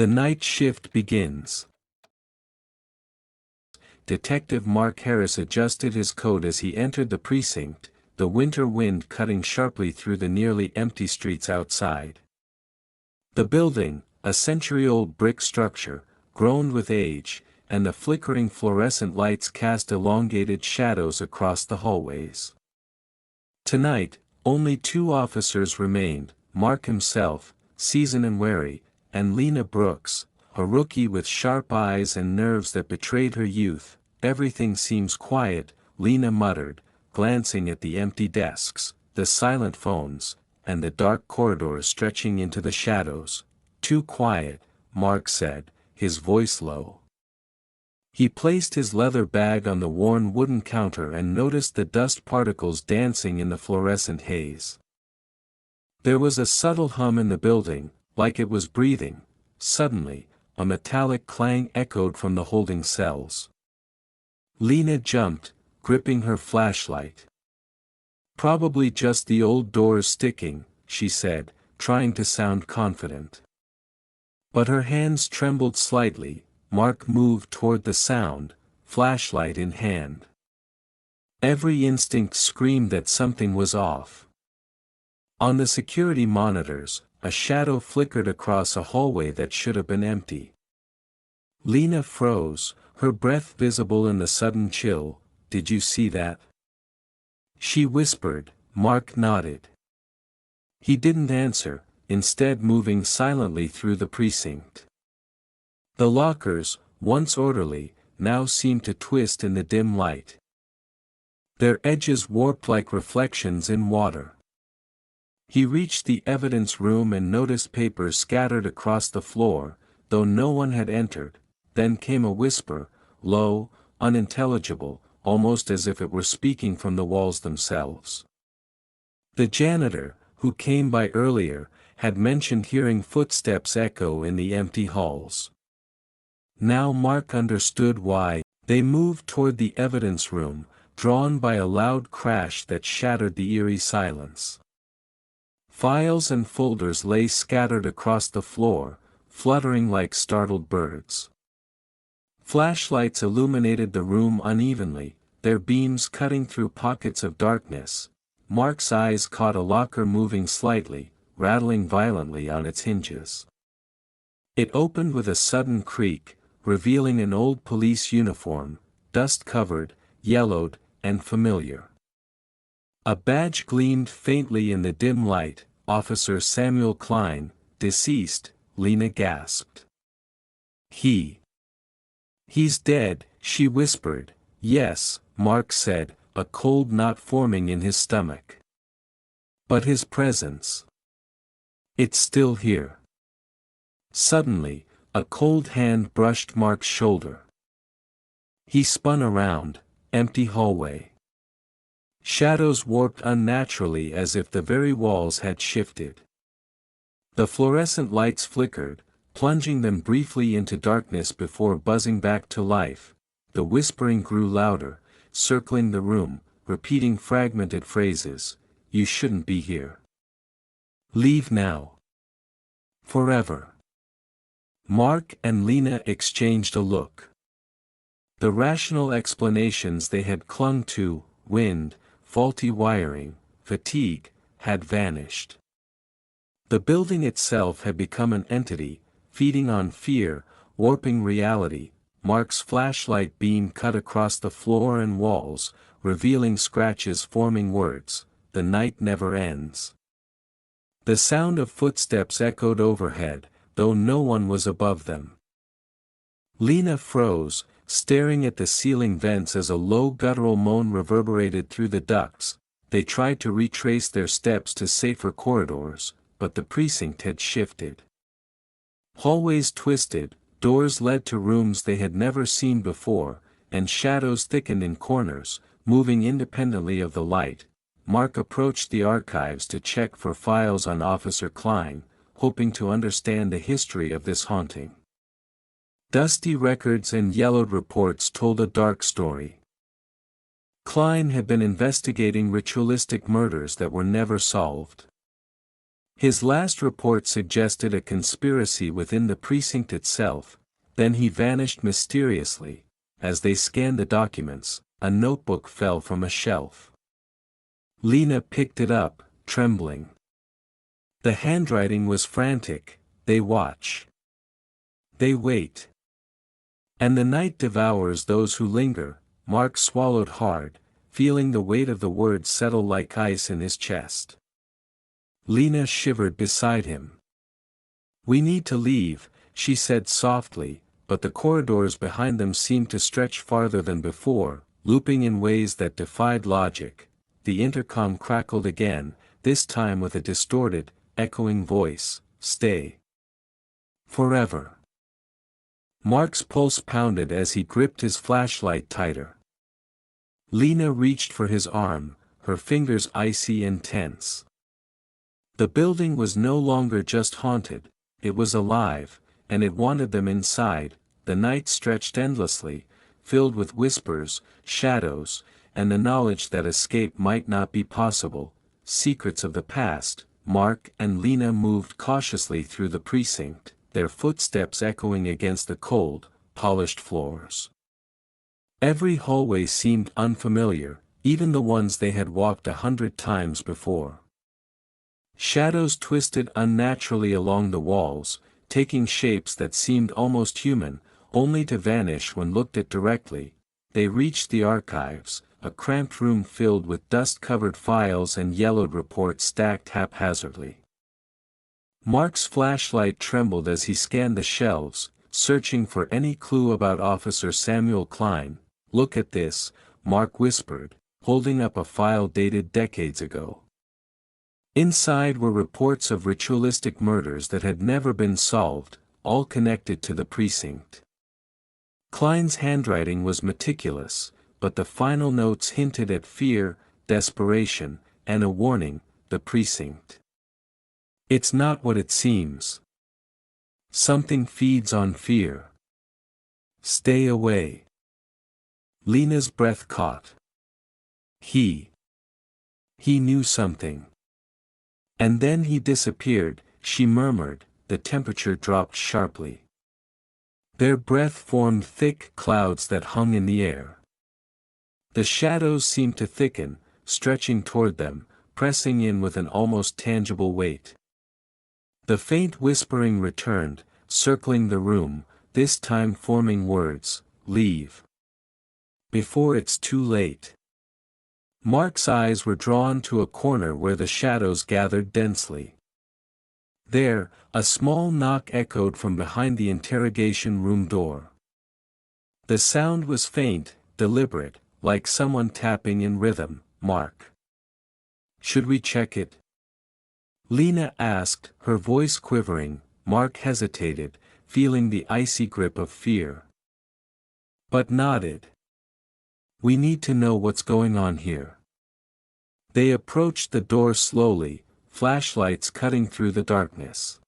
The night shift begins. Detective Mark Harris adjusted his coat as he entered the precinct, the winter wind cutting sharply through the nearly empty streets outside. The building, a century-old brick structure, groaned with age, and the flickering fluorescent lights cast elongated shadows across the hallways. Tonight, only 2 officers remained, Mark himself, seasoned and wary, and Lena Brooks, a rookie with sharp eyes and nerves that betrayed her youth. "Everything seems quiet," Lena muttered, glancing at the empty desks, the silent phones, and the dark corridors stretching into the shadows. "Too quiet," Mark said, his voice low. He placed his leather bag on the worn wooden counter and noticed the dust particles dancing in the fluorescent haze. There was a subtle hum in the building, like it was breathing. Suddenly, a metallic clang echoed from the holding cells. Lena jumped, gripping her flashlight. "Probably just the old doors sticking," she said, trying to sound confident. But her hands trembled slightly. Mark moved toward the sound, flashlight in hand. Every instinct screamed that something was off. On the security monitors, a shadow flickered across a hallway that should have been empty. Lena froze, her breath visible in the sudden chill. "Did you see that?" she whispered. Mark nodded. He didn't answer, instead moving silently through the precinct. The lockers, once orderly, now seemed to twist in the dim light. Their edges warped like reflections in water. He reached the evidence room and noticed papers scattered across the floor, though no one had entered. Then came a whisper, low, unintelligible, almost as if it were speaking from the walls themselves. The janitor, who came by earlier, had mentioned hearing footsteps echo in the empty halls. Now Mark understood why. They moved toward the evidence room, drawn by a loud crash that shattered the eerie silence. Files and folders lay scattered across the floor, fluttering like startled birds. Flashlights illuminated the room unevenly, their beams cutting through pockets of darkness. Mark's eyes caught a locker moving slightly, rattling violently on its hinges. It opened with a sudden creak, revealing an old police uniform, dust-covered, yellowed, and familiar. A badge gleamed faintly in the dim light. "Officer Samuel Klein, deceased," Lena gasped. He's dead," she whispered. "Yes," Mark said, a cold knot forming in his stomach. "But his presence. It's still here." Suddenly, a cold hand brushed Mark's shoulder. He spun around. Empty hallway. Shadows warped unnaturally as if the very walls had shifted. The fluorescent lights flickered, plunging them briefly into darkness before buzzing back to life. The whispering grew louder, circling the room, repeating fragmented phrases. "You shouldn't be here. Leave now. Forever." Mark and Lena exchanged a look. The rational explanations they had clung to, wind, faulty wiring, fatigue, had vanished. The building itself had become an entity, feeding on fear, warping reality. Mark's flashlight beam cut across the floor and walls, revealing scratches forming words. "The night never ends." The sound of footsteps echoed overhead, though no one was above them. Lena froze, staring at the ceiling vents as a low guttural moan reverberated through the ducts. They tried to retrace their steps to safer corridors, but the precinct had shifted. Hallways twisted, doors led to rooms they had never seen before, and shadows thickened in corners, moving independently of the light. Mark approached the archives to check for files on Officer Klein, hoping to understand the history of this haunting. Dusty records and yellowed reports told a dark story. Klein had been investigating ritualistic murders that were never solved. His last report suggested a conspiracy within the precinct itself, then he vanished mysteriously. As they scanned the documents, a notebook fell from a shelf. Lena picked it up, trembling. The handwriting was frantic. They watch. They wait. And the night devours those who linger. Mark swallowed hard, feeling the weight of the words settle like ice in his chest. Lena shivered beside him. "We need to leave," she said softly, but the corridors behind them seemed to stretch farther than before, looping in ways that defied logic. The intercom crackled again, this time with a distorted, echoing voice, "Stay. Forever." Mark's pulse pounded as he gripped his flashlight tighter. Lena reached for his arm, her fingers icy and tense. The building was no longer just haunted, it was alive, and it wanted them inside. The night stretched endlessly, filled with whispers, shadows, and the knowledge that escape might not be possible, secrets of the past. Mark and Lena moved cautiously through the precinct, their footsteps echoing against the cold, polished floors. Every hallway seemed unfamiliar, even the ones they had walked 100 times before. Shadows twisted unnaturally along the walls, taking shapes that seemed almost human, only to vanish when looked at directly. They reached the archives, a cramped room filled with dust-covered files and yellowed reports stacked haphazardly. Mark's flashlight trembled as he scanned the shelves, searching for any clue about Officer Samuel Klein. "Look at this," Mark whispered, holding up a file dated decades ago. Inside were reports of ritualistic murders that had never been solved, all connected to the precinct. Klein's handwriting was meticulous, but the final notes hinted at fear, desperation, and a warning: the precinct. "It's not what it seems. Something feeds on fear. Stay away." Lena's breath caught. He knew something. "And then he disappeared," she murmured. The temperature dropped sharply. Their breath formed thick clouds that hung in the air. The shadows seemed to thicken, stretching toward them, pressing in with an almost tangible weight. The faint whispering returned, circling the room, this time forming words: "Leave. Before it's too late." Mark's eyes were drawn to a corner where the shadows gathered densely. There, a small knock echoed from behind the interrogation room door. The sound was faint, deliberate, like someone tapping in rhythm. "Mark. Should we check it?" Lena asked, her voice quivering. Mark hesitated, feeling the icy grip of fear. But nodded. "We need to know what's going on here." They approached the door slowly, flashlights cutting through the darkness.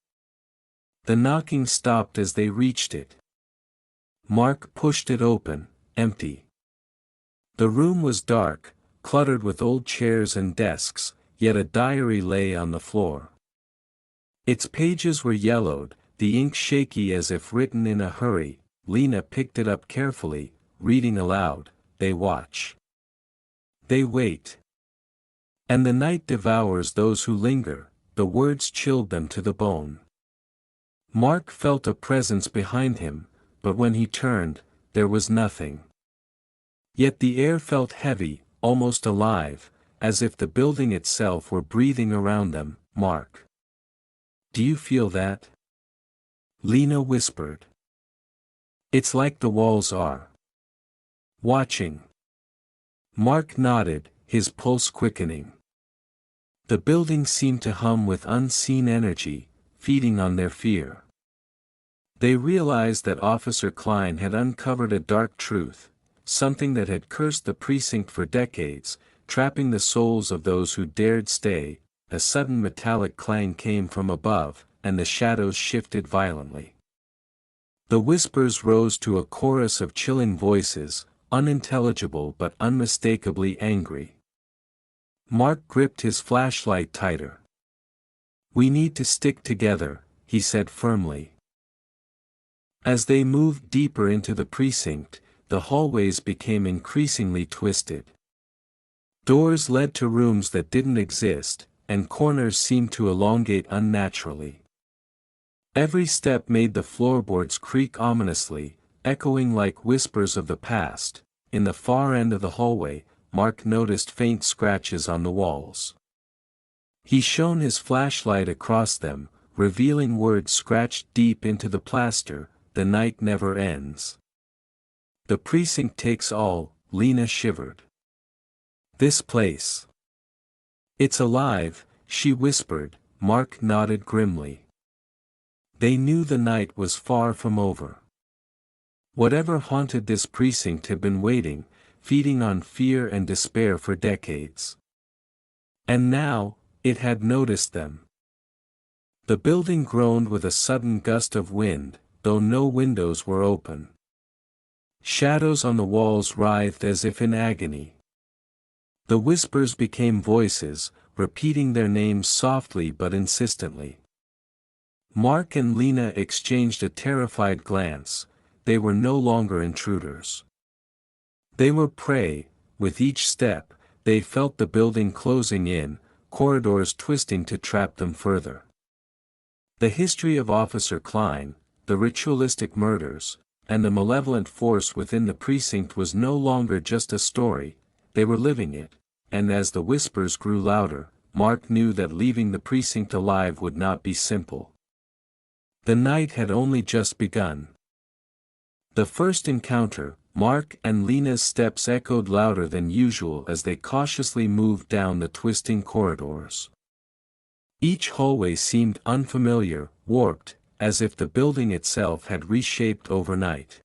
The knocking stopped as they reached it. Mark pushed it open, empty. The room was dark, cluttered with old chairs and desks, yet a diary lay on the floor. Its pages were yellowed, the ink shaky as if written in a hurry. Lena picked it up carefully, reading aloud: "They watch. They wait. And the night devours those who linger." The words chilled them to the bone. Mark felt a presence behind him, but when he turned, there was nothing. Yet the air felt heavy, almost alive, as if the building itself were breathing around them. "Mark. Do you feel that?" Lena whispered. "It's like the walls are watching." Mark nodded, his pulse quickening. The building seemed to hum with unseen energy, feeding on their fear. They realized that Officer Klein had uncovered a dark truth, something that had cursed the precinct for decades, trapping the souls of those who dared stay. A sudden metallic clang came from above, and the shadows shifted violently. The whispers rose to a chorus of chilling voices, unintelligible but unmistakably angry. Mark gripped his flashlight tighter. "We need to stick together," he said firmly. As they moved deeper into the precinct, the hallways became increasingly twisted. Doors led to rooms that didn't exist, and corners seemed to elongate unnaturally. Every step made the floorboards creak ominously, echoing like whispers of the past. In the far end of the hallway, Mark noticed faint scratches on the walls. He shone his flashlight across them, revealing words scratched deep into the plaster, "The night never ends." "The precinct takes all," Lena shivered. "This place. It's alive," she whispered. Mark nodded grimly. They knew the night was far from over. Whatever haunted this precinct had been waiting, feeding on fear and despair for decades. And now, it had noticed them. The building groaned with a sudden gust of wind, though no windows were open. Shadows on the walls writhed as if in agony. The whispers became voices, repeating their names softly but insistently. Mark and Lena exchanged a terrified glance. They were no longer intruders. They were prey. With each step, they felt the building closing in, corridors twisting to trap them further. The history of Officer Klein, the ritualistic murders, and the malevolent force within the precinct was no longer just a story, they were living it, and as the whispers grew louder, Mark knew that leaving the precinct alive would not be simple. The night had only just begun. The first encounter, Mark and Lena's steps echoed louder than usual as they cautiously moved down the twisting corridors. Each hallway seemed unfamiliar, warped, as if the building itself had reshaped overnight.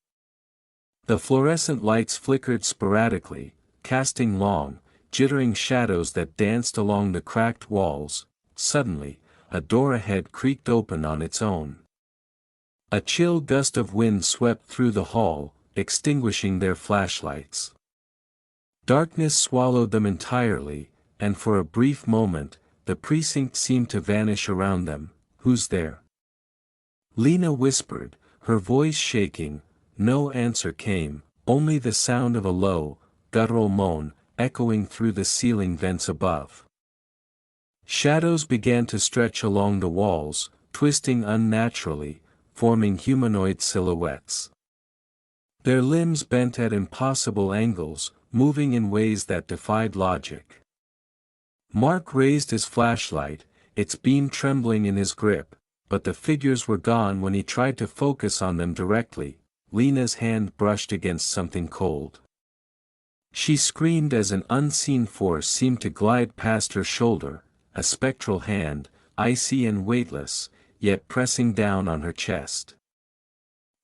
The fluorescent lights flickered sporadically, casting long, jittering shadows that danced along the cracked walls. Suddenly, a door ahead creaked open on its own. A chill gust of wind swept through the hall, extinguishing their flashlights. Darkness swallowed them entirely, and for a brief moment, the precinct seemed to vanish around them. "Who's there?" Lena whispered, her voice shaking. No answer came, only the sound of a low, guttural moan, echoing through the ceiling vents above. Shadows began to stretch along the walls, twisting unnaturally, forming humanoid silhouettes. Their limbs bent at impossible angles, moving in ways that defied logic. Mark raised his flashlight, its beam trembling in his grip, but the figures were gone when he tried to focus on them directly. Lena's hand brushed against something cold. She screamed as an unseen force seemed to glide past her shoulder, a spectral hand, icy and weightless, yet pressing down on her chest.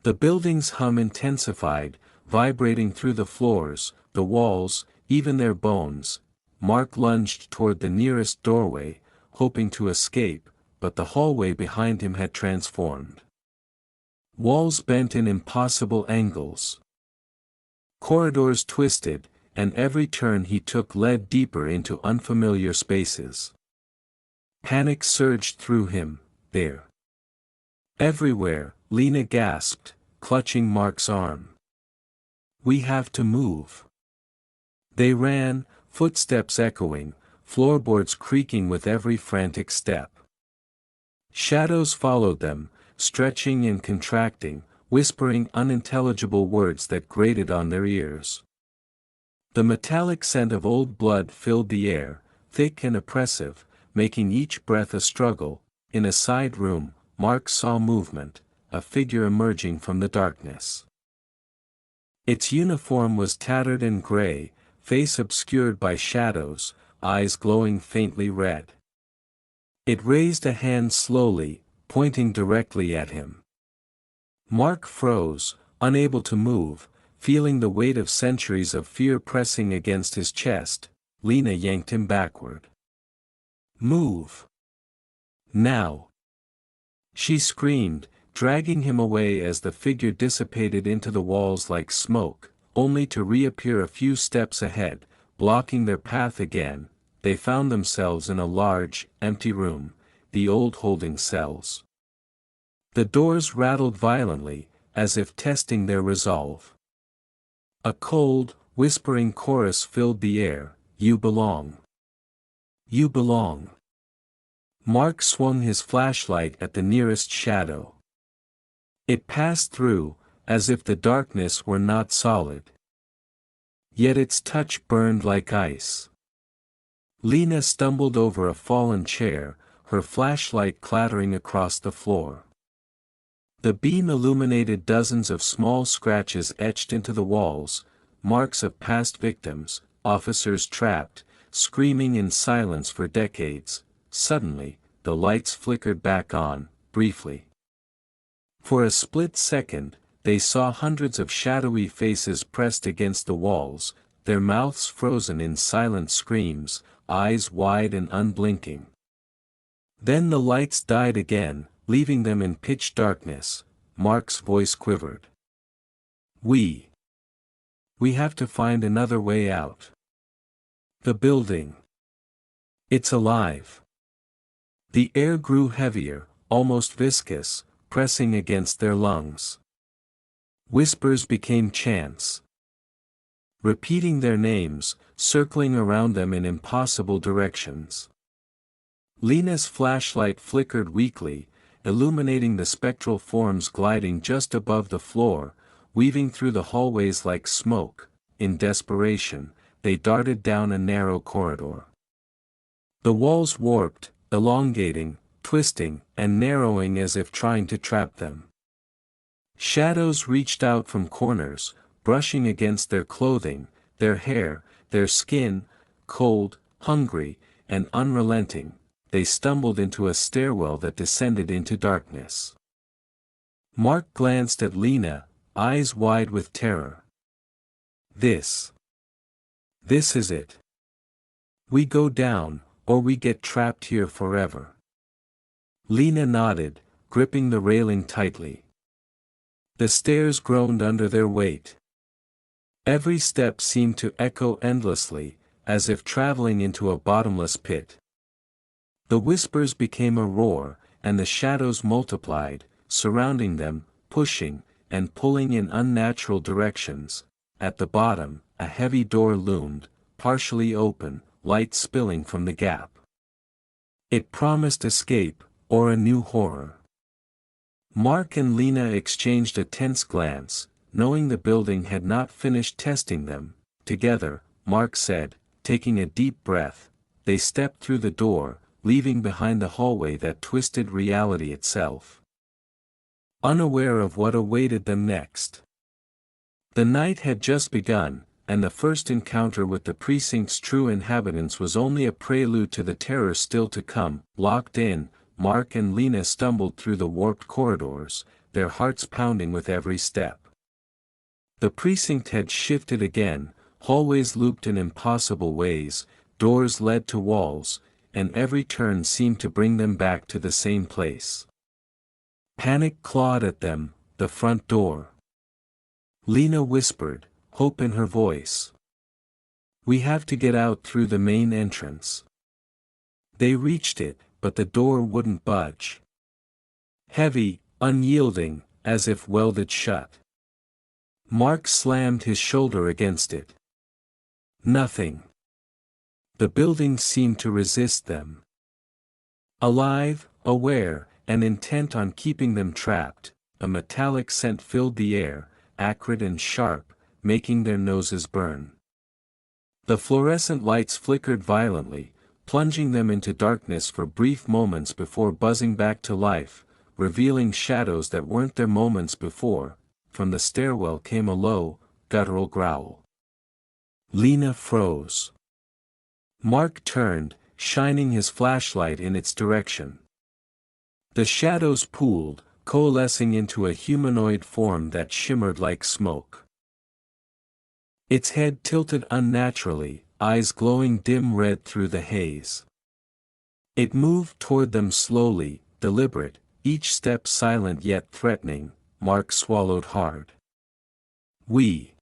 The building's hum intensified, vibrating through the floors, the walls, even their bones. Mark lunged toward the nearest doorway, hoping to escape, but the hallway behind him had transformed. Walls bent in impossible angles. Corridors twisted, and every turn he took led deeper into unfamiliar spaces. Panic surged through him. "There. Everywhere," Lena gasped, clutching Mark's arm. "We have to move." They ran, footsteps echoing, floorboards creaking with every frantic step. Shadows followed them, stretching and contracting, whispering unintelligible words that grated on their ears. The metallic scent of old blood filled the air, thick and oppressive, making each breath a struggle. In a side room, Mark saw movement, a figure emerging from the darkness. Its uniform was tattered and gray, face obscured by shadows, eyes glowing faintly red. It raised a hand slowly, pointing directly at him. Mark froze, unable to move, feeling the weight of centuries of fear pressing against his chest. Lena yanked him backward. "Move! Now!" She screamed, dragging him away as the figure dissipated into the walls like smoke, only to reappear a few steps ahead, blocking their path again. They found themselves in a large, empty room, the old holding cells. The doors rattled violently, as if testing their resolve. A cold, whispering chorus filled the air, "You belong. You belong." Mark swung his flashlight at the nearest shadow. It passed through, as if the darkness were not solid. Yet its touch burned like ice. Lena stumbled over a fallen chair, her flashlight clattering across the floor. The beam illuminated dozens of small scratches etched into the walls, marks of past victims, officers trapped, screaming in silence for decades. Suddenly, the lights flickered back on, briefly. For a split second, they saw hundreds of shadowy faces pressed against the walls, their mouths frozen in silent screams, eyes wide and unblinking. Then the lights died again, leaving them in pitch darkness. Mark's voice quivered. We have to find another way out. The building. It's alive." The air grew heavier, almost viscous, pressing against their lungs. Whispers became chants. Repeating their names, circling around them in impossible directions. Lena's flashlight flickered weakly, illuminating the spectral forms gliding just above the floor, weaving through the hallways like smoke. In desperation, they darted down a narrow corridor. The walls warped, elongating, twisting, and narrowing as if trying to trap them. Shadows reached out from corners, brushing against their clothing, their hair, their skin. Cold, hungry, and unrelenting, they stumbled into a stairwell that descended into darkness. Mark glanced at Lena, eyes wide with terror. This is it. We go down, or we get trapped here forever." Lena nodded, gripping the railing tightly. The stairs groaned under their weight. Every step seemed to echo endlessly, as if traveling into a bottomless pit. The whispers became a roar, and the shadows multiplied, surrounding them, pushing, and pulling in unnatural directions. At the bottom, a heavy door loomed, partially open, light spilling from the gap. It promised escape, or a new horror. Mark and Lena exchanged a tense glance, knowing the building had not finished testing them. Together, Mark said, taking a deep breath, they stepped through the door, leaving behind the hallway that twisted reality itself. Unaware of what awaited them next. The night had just begun, and the first encounter with the precinct's true inhabitants was only a prelude to the terror still to come. Locked in, Mark and Lena stumbled through the warped corridors, their hearts pounding with every step. The precinct had shifted again, hallways looped in impossible ways, doors led to walls, and every turn seemed to bring them back to the same place. Panic clawed at them, the front door. Lena whispered, hope in her voice. "We have to get out through the main entrance." They reached it, but the door wouldn't budge. Heavy, unyielding, as if welded shut. Mark slammed his shoulder against it. Nothing. The building seemed to resist them. Alive, aware, and intent on keeping them trapped, a metallic scent filled the air, acrid and sharp, making their noses burn. The fluorescent lights flickered violently, plunging them into darkness for brief moments before buzzing back to life, revealing shadows that weren't there moments before. From the stairwell came a low, guttural growl. Lena froze. Mark turned, shining his flashlight in its direction. The shadows pooled, coalescing into a humanoid form that shimmered like smoke. Its head tilted unnaturally, eyes glowing dim red through the haze. It moved toward them slowly, deliberate, each step silent yet threatening. Mark swallowed hard. We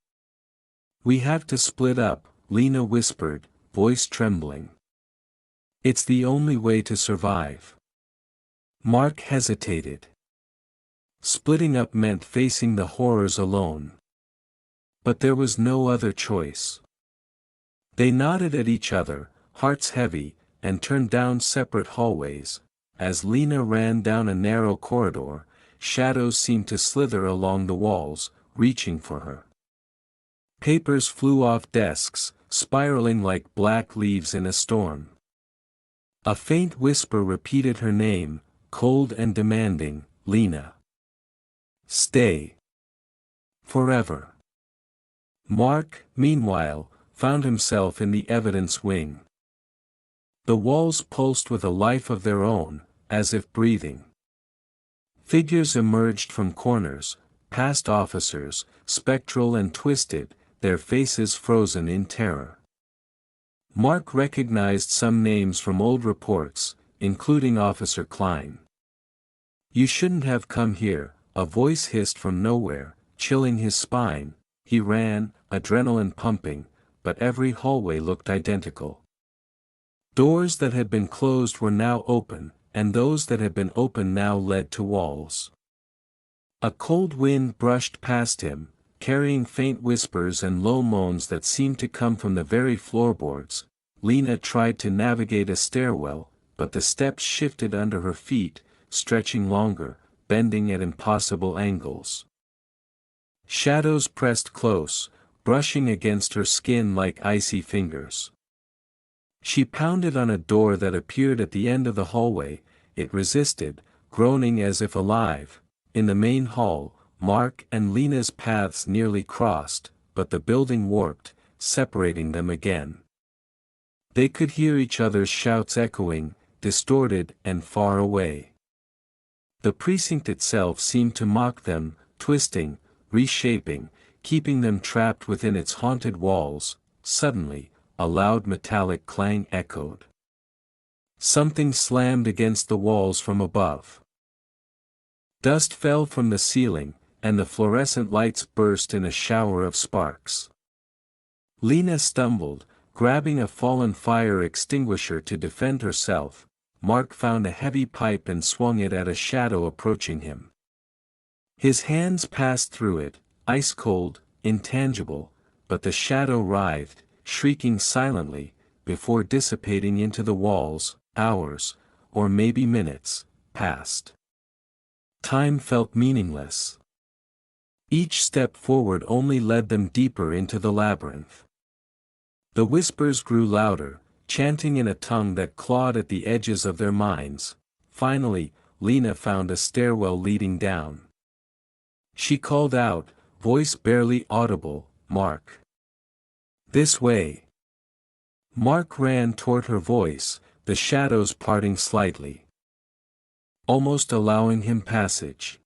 have to split up," Lena whispered, voice trembling. "It's the only way to survive." Mark hesitated. Splitting up meant facing the horrors alone. But there was no other choice. They nodded at each other, hearts heavy, and turned down separate hallways. As Lena ran down a narrow corridor, shadows seemed to slither along the walls, reaching for her. Papers flew off desks, spiraling like black leaves in a storm. A faint whisper repeated her name, cold and demanding, Lena. Stay. Forever. Mark, meanwhile, found himself in the evidence wing. The walls pulsed with a life of their own, as if breathing. Figures emerged from corners, past officers, spectral and twisted, their faces frozen in terror. Mark recognized some names from old reports, including Officer Klein. You shouldn't have come here, a voice hissed from nowhere, chilling his spine. He ran, adrenaline pumping, but every hallway looked identical. Doors that had been closed were now open, and those that had been open now led to walls. A cold wind brushed past him, carrying faint whispers and low moans that seemed to come from the very floorboards. Lena tried to navigate a stairwell, but the steps shifted under her feet, stretching longer, bending at impossible angles. Shadows pressed close, brushing against her skin like icy fingers. She pounded on a door that appeared at the end of the hallway. It resisted, groaning as if alive. In the main hall, Mark and Lena's paths nearly crossed, but the building warped, separating them again. They could hear each other's shouts echoing, distorted and far away. The precinct itself seemed to mock them, twisting, reshaping, keeping them trapped within its haunted walls. Suddenly, a loud metallic clang echoed. Something slammed against the walls from above. Dust fell from the ceiling, and the fluorescent lights burst in a shower of sparks. Lena stumbled, grabbing a fallen fire extinguisher to defend herself. Mark found a heavy pipe and swung it at a shadow approaching him. His hands passed through it, ice-cold, intangible, but the shadow writhed, shrieking silently, before dissipating into the walls. Hours, or maybe minutes, passed. Time felt meaningless. Each step forward only led them deeper into the labyrinth. The whispers grew louder, chanting in a tongue that clawed at the edges of their minds. Finally, Lena found a stairwell leading down. She called out, voice barely audible, Mark. This way. Mark ran toward her voice, the shadows parting slightly, almost allowing him passage.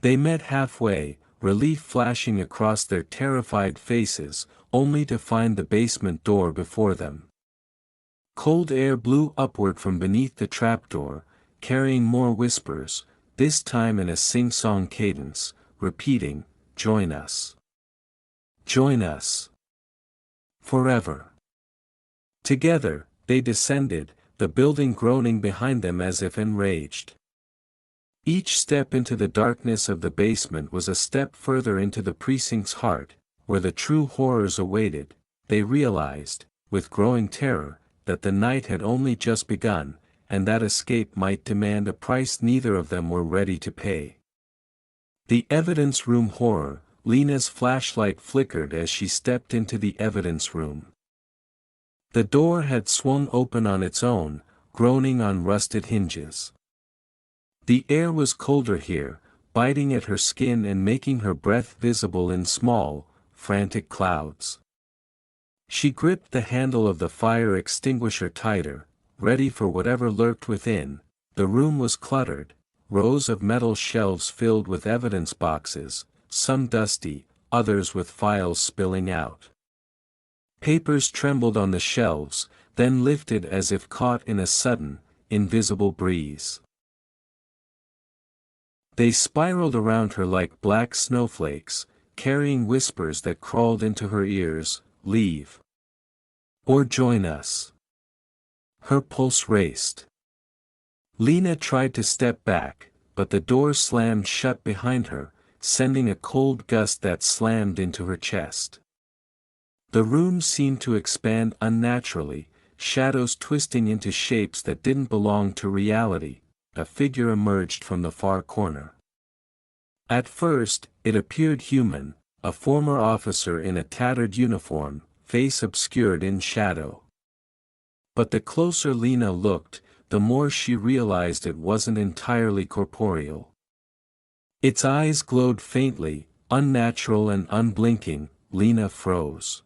They met halfway, relief flashing across their terrified faces, only to find the basement door before them. Cold air blew upward from beneath the trapdoor, carrying more whispers, this time in a sing-song cadence, repeating, "Join us. Join us. Forever." Together, they descended, the building groaning behind them as if enraged. Each step into the darkness of the basement was a step further into the precinct's heart, where the true horrors awaited. They realized, with growing terror, that the night had only just begun, and that escape might demand a price neither of them were ready to pay. The evidence room horror. Lena's flashlight flickered as she stepped into the evidence room. The door had swung open on its own, groaning on rusted hinges. The air was colder here, biting at her skin and making her breath visible in small, frantic clouds. She gripped the handle of the fire extinguisher tighter, ready for whatever lurked within. The room was cluttered, rows of metal shelves filled with evidence boxes, some dusty, others with files spilling out. Papers trembled on the shelves, then lifted as if caught in a sudden, invisible breeze. They spiraled around her like black snowflakes, carrying whispers that crawled into her ears, "Leave. Or join us." Her pulse raced. Lena tried to step back, but the door slammed shut behind her, sending a cold gust that slammed into her chest. The room seemed to expand unnaturally, shadows twisting into shapes that didn't belong to reality. A figure emerged from the far corner. At first, it appeared human, a former officer in a tattered uniform, face obscured in shadow. But the closer Lena looked, the more she realized it wasn't entirely corporeal. Its eyes glowed faintly, unnatural and unblinking. Lena froze.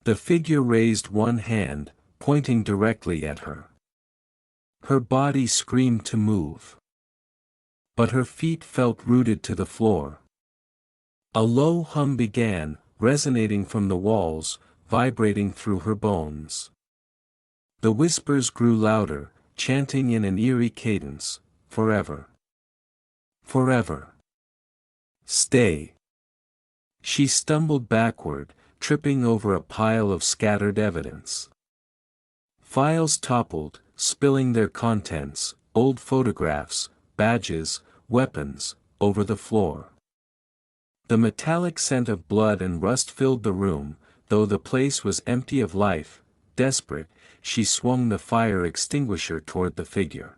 The figure raised one hand, pointing directly at her. Her body screamed to move. But her feet felt rooted to the floor. A low hum began, resonating from the walls, vibrating through her bones. The whispers grew louder, chanting in an eerie cadence, "Forever. Forever. Stay." She stumbled backward, tripping over a pile of scattered evidence. Files toppled, spilling their contents, old photographs, badges, weapons, over the floor. The metallic scent of blood and rust filled the room. Though the place was empty of life. Desperate, she swung the fire extinguisher toward the figure.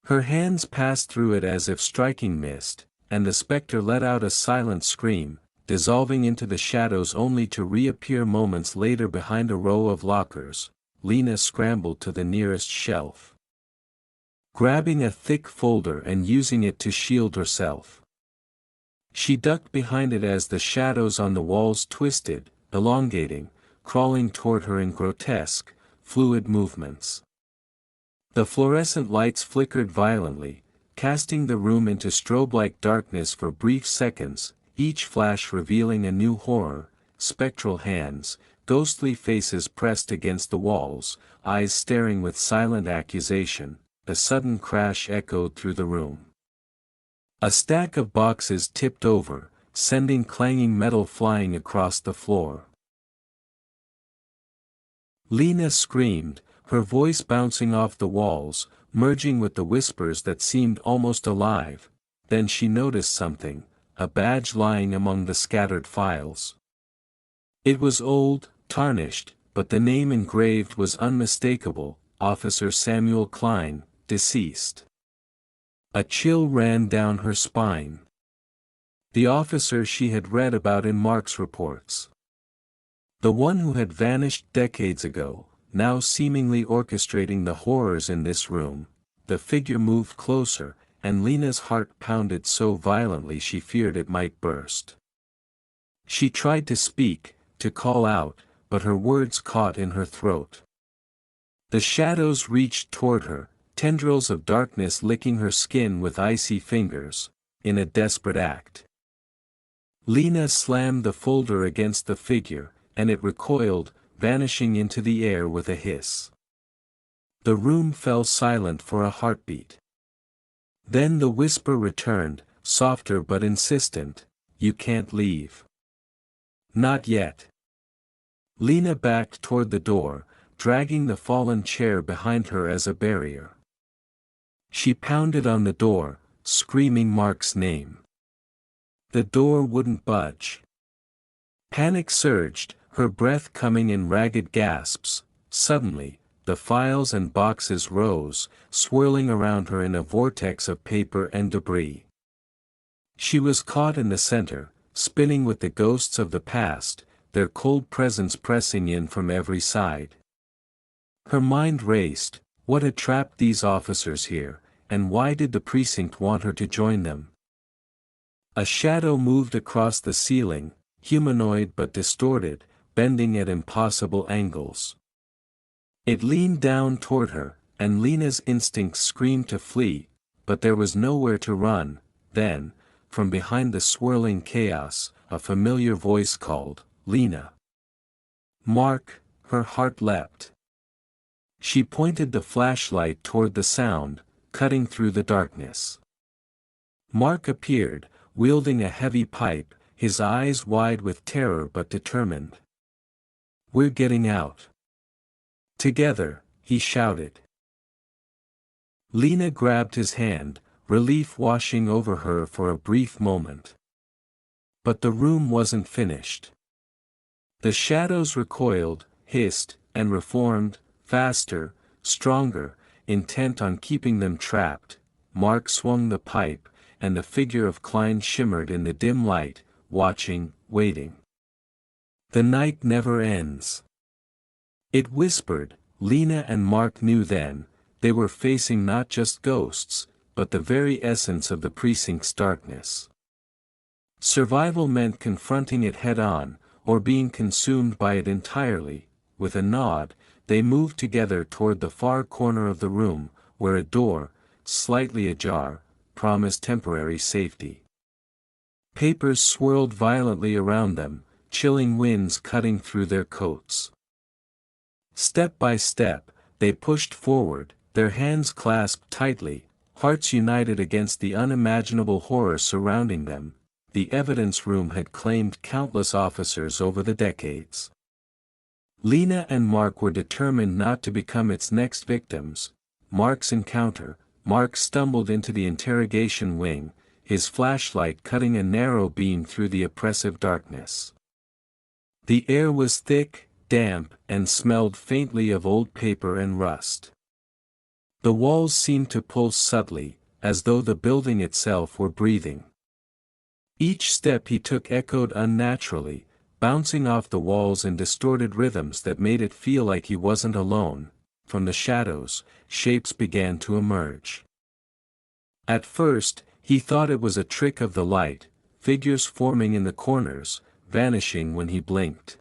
Her hands passed through it as if striking mist, and the specter let out a silent scream, dissolving into the shadows only to reappear moments later behind a row of lockers. Lena scrambled to the nearest shelf, grabbing a thick folder and using it to shield herself. She ducked behind it as the shadows on the walls twisted, elongating, crawling toward her in grotesque, fluid movements. The fluorescent lights flickered violently, casting the room into strobe-like darkness for brief seconds, each flash revealing a new horror: spectral hands, ghostly faces pressed against the walls, eyes staring with silent accusation. A sudden crash echoed through the room. A stack of boxes tipped over, sending clanging metal flying across the floor. Lena screamed, her voice bouncing off the walls, merging with the whispers that seemed almost alive. Then she noticed something, a badge lying among the scattered files. It was old, tarnished, but the name engraved was unmistakable: Officer Samuel Klein, deceased. A chill ran down her spine. The officer she had read about in Mark's reports. The one who had vanished decades ago, now seemingly orchestrating the horrors in this room. The figure moved closer, and Lena's heart pounded so violently she feared it might burst. She tried to speak, to call out, but her words caught in her throat. The shadows reached toward her, tendrils of darkness licking her skin with icy fingers, in a desperate act. Lena slammed the folder against the figure, and it recoiled, vanishing into the air with a hiss. The room fell silent for a heartbeat. Then the whisper returned, softer but insistent: "You can't leave." "Not yet." Lena backed toward the door, dragging the fallen chair behind her as a barrier. She pounded on the door, screaming Mark's name. The door wouldn't budge. Panic surged, her breath coming in ragged gasps. Suddenly, the files and boxes rose, swirling around her in a vortex of paper and debris. She was caught in the center, spinning with the ghosts of the past, their cold presence pressing in from every side. Her mind raced. What had trapped these officers here, and why did the precinct want her to join them? A shadow moved across the ceiling, humanoid but distorted, bending at impossible angles. It leaned down toward her, and Lena's instincts screamed to flee, but there was nowhere to run. Then, from behind the swirling chaos, a familiar voice called, "Lena." "Mark," her heart leapt. She pointed the flashlight toward the sound, cutting through the darkness. Mark appeared, wielding a heavy pipe, his eyes wide with terror but determined. "We're getting out. Together," he shouted. Lena grabbed his hand, relief washing over her for a brief moment. But the room wasn't finished. The shadows recoiled, hissed, and reformed, faster, stronger, intent on keeping them trapped. Mark swung the pipe, and the figure of Klein shimmered in the dim light, watching, waiting. "The night never ends," it whispered. Lena and Mark knew then, they were facing not just ghosts, but the very essence of the precinct's darkness. Survival meant confronting it head-on, or being consumed by it entirely. With a nod, they moved together toward the far corner of the room, where a door, slightly ajar, promised temporary safety. Papers swirled violently around them, chilling winds cutting through their coats. Step by step, they pushed forward, their hands clasped tightly, hearts united against the unimaginable horror surrounding them. The evidence room had claimed countless officers over the decades. Lena and Mark were determined not to become its next victims. Mark stumbled into the interrogation wing, his flashlight cutting a narrow beam through the oppressive darkness. The air was thick, damp, and smelled faintly of old paper and rust. The walls seemed to pulse subtly, as though the building itself were breathing. Each step he took echoed unnaturally, bouncing off the walls in distorted rhythms that made it feel like he wasn't alone. From the shadows, shapes began to emerge. At first, he thought it was a trick of the light, figures forming in the corners, vanishing when he blinked.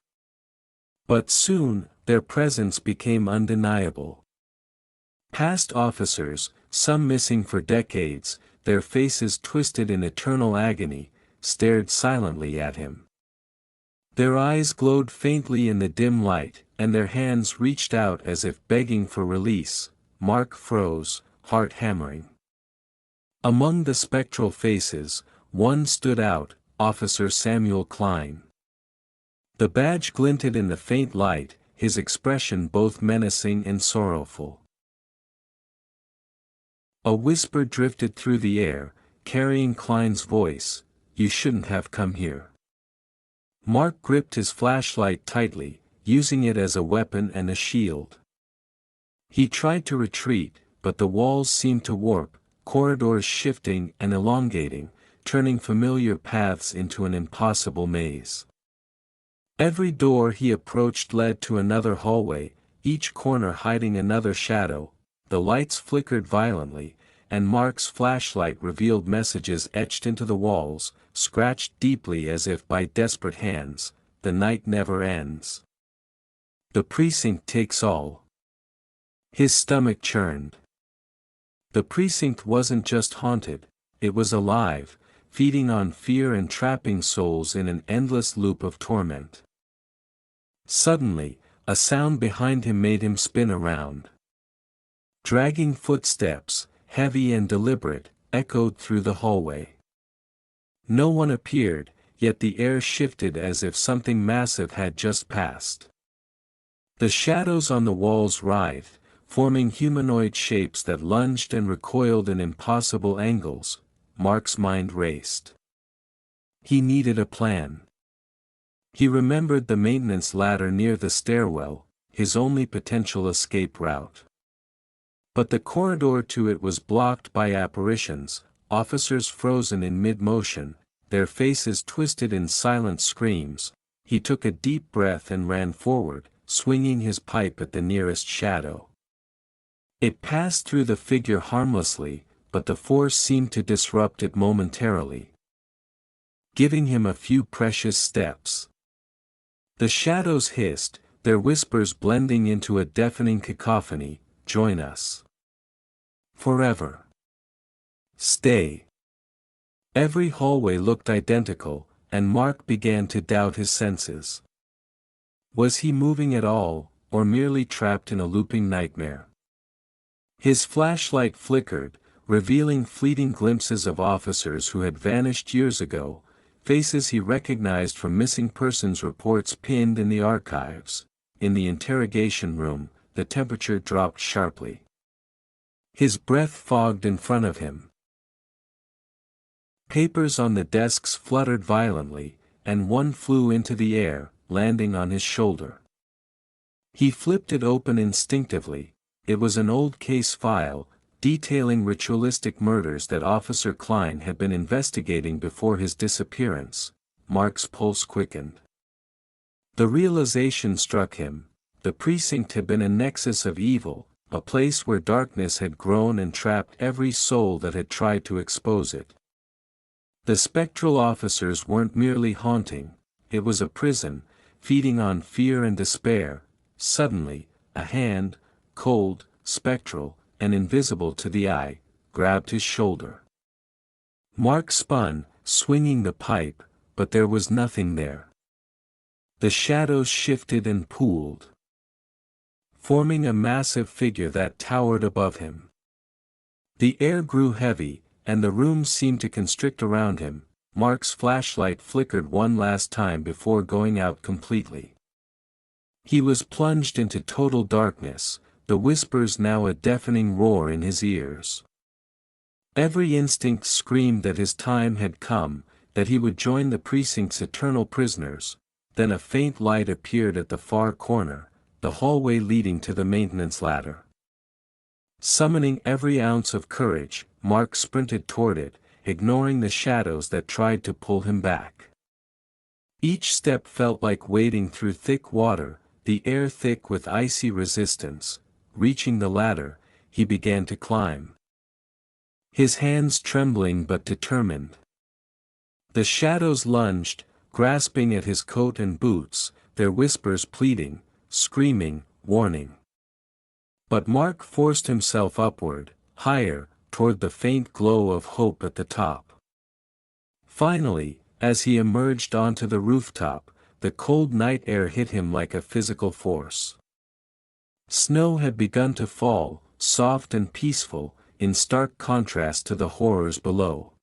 But soon, their presence became undeniable. Past officers, some missing for decades, their faces twisted in eternal agony, stared silently at him. Their eyes glowed faintly in the dim light, and their hands reached out as if begging for release. Mark froze, heart hammering. Among the spectral faces, one stood out, Officer Samuel Klein. The badge glinted in the faint light, his expression both menacing and sorrowful. A whisper drifted through the air, carrying Klein's voice, "You shouldn't have come here." Mark gripped his flashlight tightly, using it as a weapon and a shield. He tried to retreat, but the walls seemed to warp, corridors shifting and elongating, turning familiar paths into an impossible maze. Every door he approached led to another hallway, each corner hiding another shadow. The lights flickered violently, and Mark's flashlight revealed messages etched into the walls, scratched deeply as if by desperate hands. "The night never ends. The precinct takes all." His stomach churned. The precinct wasn't just haunted, it was alive, feeding on fear and trapping souls in an endless loop of torment. Suddenly, a sound behind him made him spin around. Dragging footsteps, heavy and deliberate, echoed through the hallway. No one appeared, yet the air shifted as if something massive had just passed. The shadows on the walls writhed, forming humanoid shapes that lunged and recoiled in impossible angles. Mark's mind raced. He needed a plan. He remembered the maintenance ladder near the stairwell, his only potential escape route. But the corridor to it was blocked by apparitions, officers frozen in mid-motion, their faces twisted in silent screams. He took a deep breath and ran forward, swinging his pipe at the nearest shadow. It passed through the figure harmlessly, but the force seemed to disrupt it momentarily, giving him a few precious steps. The shadows hissed, their whispers blending into a deafening cacophony. "Join us. Forever. Stay." Every hallway looked identical, and Mark began to doubt his senses. Was he moving at all, or merely trapped in a looping nightmare? His flashlight flickered, revealing fleeting glimpses of officers who had vanished years ago, faces he recognized from missing persons reports pinned in the archives. In the interrogation room, the temperature dropped sharply. His breath fogged in front of him. Papers on the desks fluttered violently, and one flew into the air, landing on his shoulder. He flipped it open instinctively. It was an old case file, detailing ritualistic murders that Officer Klein had been investigating before his disappearance. Mark's pulse quickened. The realization struck him: the precinct had been a nexus of evil, a place where darkness had grown and trapped every soul that had tried to expose it. The spectral officers weren't merely haunting, it was a prison, feeding on fear and despair. Suddenly, a hand, cold, spectral, and invisible to the eye, grabbed his shoulder. Mark spun, swinging the pipe, but there was nothing there. The shadows shifted and pooled, forming a massive figure that towered above him. The air grew heavy, and the room seemed to constrict around him. Mark's flashlight flickered one last time before going out completely. He was plunged into total darkness, the whispers now a deafening roar in his ears. Every instinct screamed that his time had come, that he would join the precinct's eternal prisoners. Then a faint light appeared at the far corner, the hallway leading to the maintenance ladder. Summoning every ounce of courage, Mark sprinted toward it, ignoring the shadows that tried to pull him back. Each step felt like wading through thick water, the air thick with icy resistance. Reaching the ladder, he began to climb, his hands trembling but determined. The shadows lunged, grasping at his coat and boots, their whispers pleading, screaming, warning. But Mark forced himself upward, higher, toward the faint glow of hope at the top. Finally, as he emerged onto the rooftop, the cold night air hit him like a physical force. Snow had begun to fall, soft and peaceful, in stark contrast to the horrors below.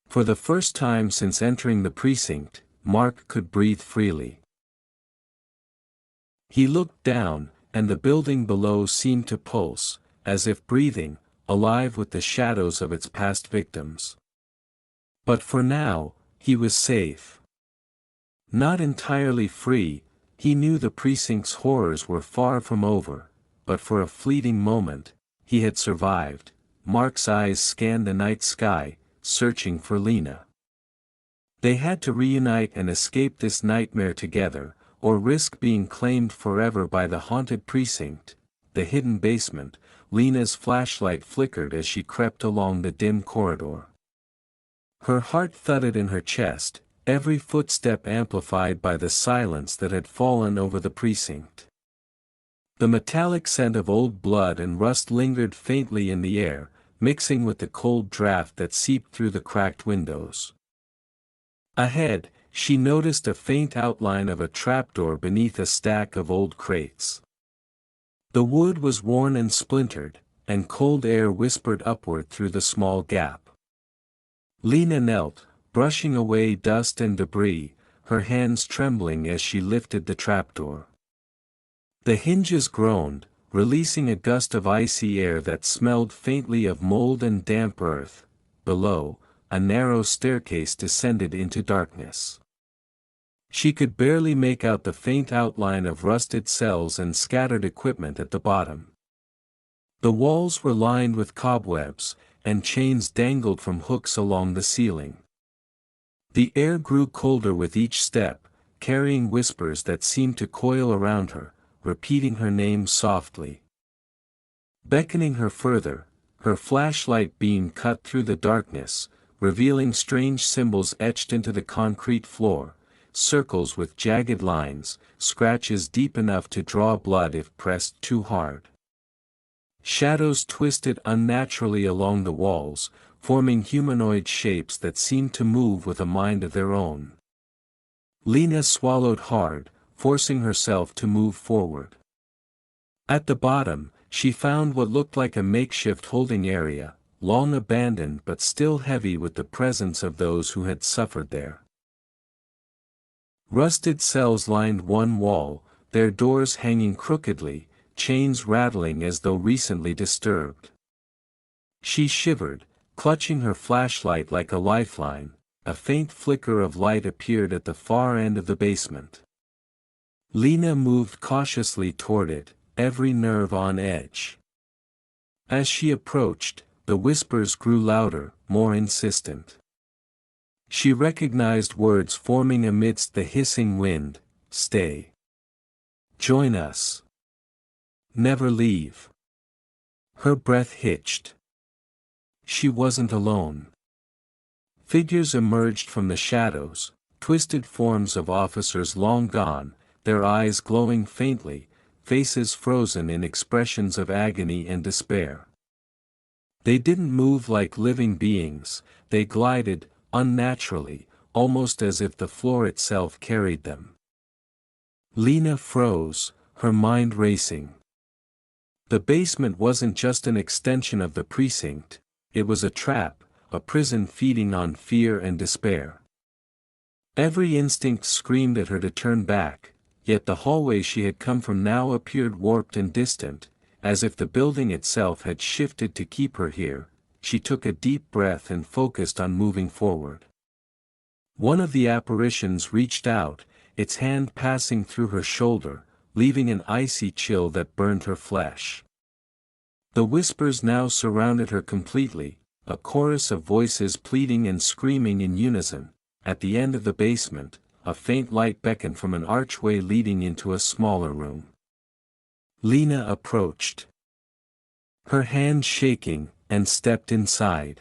For the first time since entering the precinct, Mark could breathe freely. He looked down, and the building below seemed to pulse, as if breathing, alive with the shadows of its past victims. But for now, he was safe. Not entirely free. He knew the precinct's horrors were far from over, but for a fleeting moment, he had survived. Mark's eyes scanned the night sky, searching for Lena. They had to reunite and escape this nightmare together, or risk being claimed forever by the haunted precinct. The hidden basement. Lena's flashlight flickered as she crept along the dim corridor. Her heart thudded in her chest, every footstep amplified by the silence that had fallen over the precinct. The metallic scent of old blood and rust lingered faintly in the air, mixing with the cold draft that seeped through the cracked windows. Ahead, she noticed a faint outline of a trapdoor beneath a stack of old crates. The wood was worn and splintered, and cold air whispered upward through the small gap. Lena knelt, brushing away dust and debris, her hands trembling as she lifted the trapdoor. The hinges groaned, releasing a gust of icy air that smelled faintly of mold and damp earth. Below, a narrow staircase descended into darkness. She could barely make out the faint outline of rusted cells and scattered equipment at the bottom. The walls were lined with cobwebs, and chains dangled from hooks along the ceiling. The air grew colder with each step, carrying whispers that seemed to coil around her, repeating her name softly. Beckoning her further, her flashlight beam cut through the darkness, revealing strange symbols etched into the concrete floor, circles with jagged lines, scratches deep enough to draw blood if pressed too hard. Shadows twisted unnaturally along the walls, forming humanoid shapes that seemed to move with a mind of their own. Lena swallowed hard, forcing herself to move forward. At the bottom, she found what looked like a makeshift holding area, long abandoned but still heavy with the presence of those who had suffered there. Rusted cells lined one wall, their doors hanging crookedly, chains rattling as though recently disturbed. She shivered, clutching her flashlight like a lifeline. A faint flicker of light appeared at the far end of the basement. Lena moved cautiously toward it, every nerve on edge. As she approached, the whispers grew louder, more insistent. She recognized words forming amidst the hissing wind: "Stay. Join us. Never leave." Her breath hitched. She wasn't alone. Figures emerged from the shadows, twisted forms of officers long gone, their eyes glowing faintly, faces frozen in expressions of agony and despair. They didn't move like living beings, they glided, unnaturally, almost as if the floor itself carried them. Lena froze, her mind racing. The basement wasn't just an extension of the precinct, it was a trap, a prison feeding on fear and despair. Every instinct screamed at her to turn back, yet the hallway she had come from now appeared warped and distant, as if the building itself had shifted to keep her here. She took a deep breath and focused on moving forward. One of the apparitions reached out, its hand passing through her shoulder, leaving an icy chill that burned her flesh. The whispers now surrounded her completely, a chorus of voices pleading and screaming in unison. At the end of the basement, a faint light beckoned from an archway leading into a smaller room. Lena approached, her hand shaking, and stepped inside.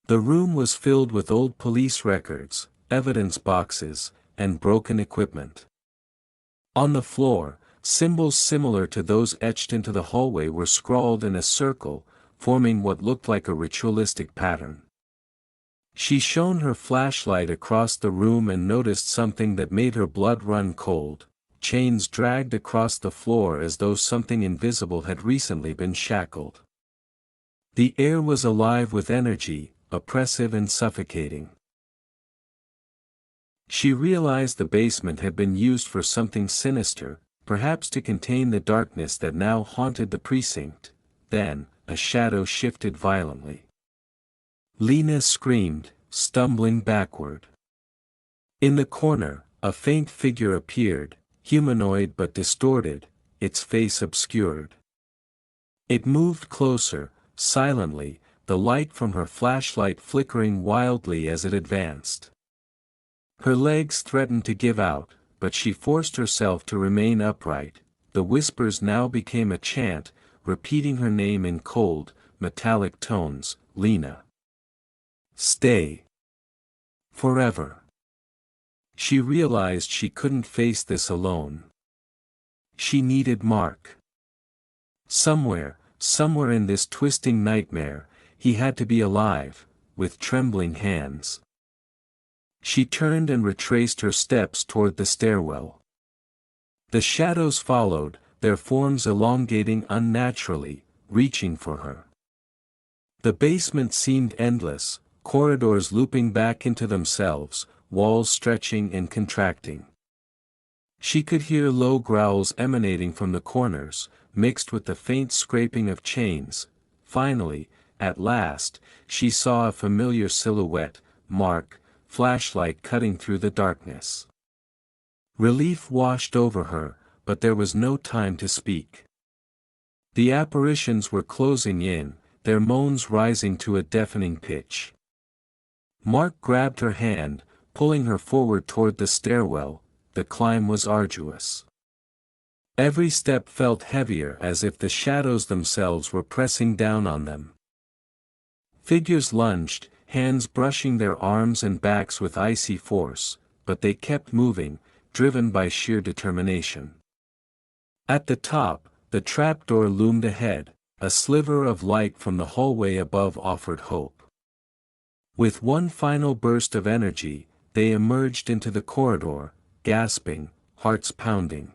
The room was filled with old police records, evidence boxes, and broken equipment. On the floor, symbols similar to those etched into the hallway were scrawled in a circle, forming what looked like a ritualistic pattern. She shone her flashlight across the room and noticed something that made her blood run cold: chains dragged across the floor as though something invisible had recently been shackled. The air was alive with energy, oppressive and suffocating. She realized the basement had been used for something sinister, perhaps to contain the darkness that now haunted the precinct. Then, a shadow shifted violently. Lena screamed, stumbling backward. In the corner, a faint figure appeared, humanoid but distorted, its face obscured. It moved closer, silently, the light from her flashlight flickering wildly as it advanced. Her legs threatened to give out, but she forced herself to remain upright. The whispers now became a chant, repeating her name in cold, metallic tones: "Lena. Stay. Forever." She realized she couldn't face this alone. She needed Mark. Somewhere in this twisting nightmare, he had to be alive, with trembling hands. She turned and retraced her steps toward the stairwell. The shadows followed, their forms elongating unnaturally, reaching for her. The basement seemed endless, corridors looping back into themselves, walls stretching and contracting. She could hear low growls emanating from the corners, mixed with the faint scraping of chains. Finally, at last, she saw a familiar silhouette: Mark, flashlight cutting through the darkness. Relief washed over her, but there was no time to speak. The apparitions were closing in, their moans rising to a deafening pitch. Mark grabbed her hand, pulling her forward toward the stairwell. The climb was arduous. Every step felt heavier, as if the shadows themselves were pressing down on them. Figures lunged, hands brushing their arms and backs with icy force, but they kept moving, driven by sheer determination. At the top, the trapdoor loomed ahead, a sliver of light from the hallway above offered hope. With one final burst of energy, they emerged into the corridor, gasping, hearts pounding.